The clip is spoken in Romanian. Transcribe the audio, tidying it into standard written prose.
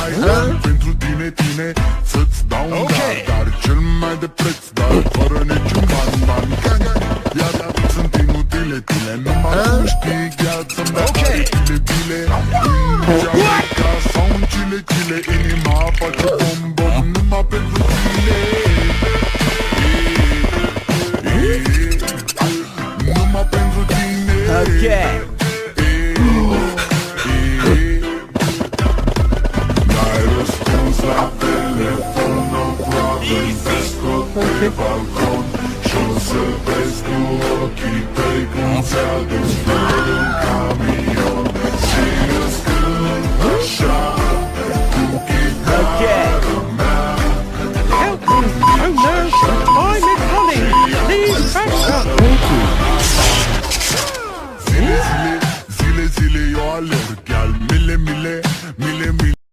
mai dar pentru tine să-ți dau un dar, dar cel mai de preț, dar fără niciun ban. Iar sunt inutile tine, numai tu știi gheață-mi dea bile. În Jamaica sau în Chile, inima face bom numai pentru tine. Numai pentru tine. N-ai răspuns la telefon, no problem, te scot pe balcon și-o să vezi cu ochii tăi cum ți-a dus flori în camion. Și îți cânt așa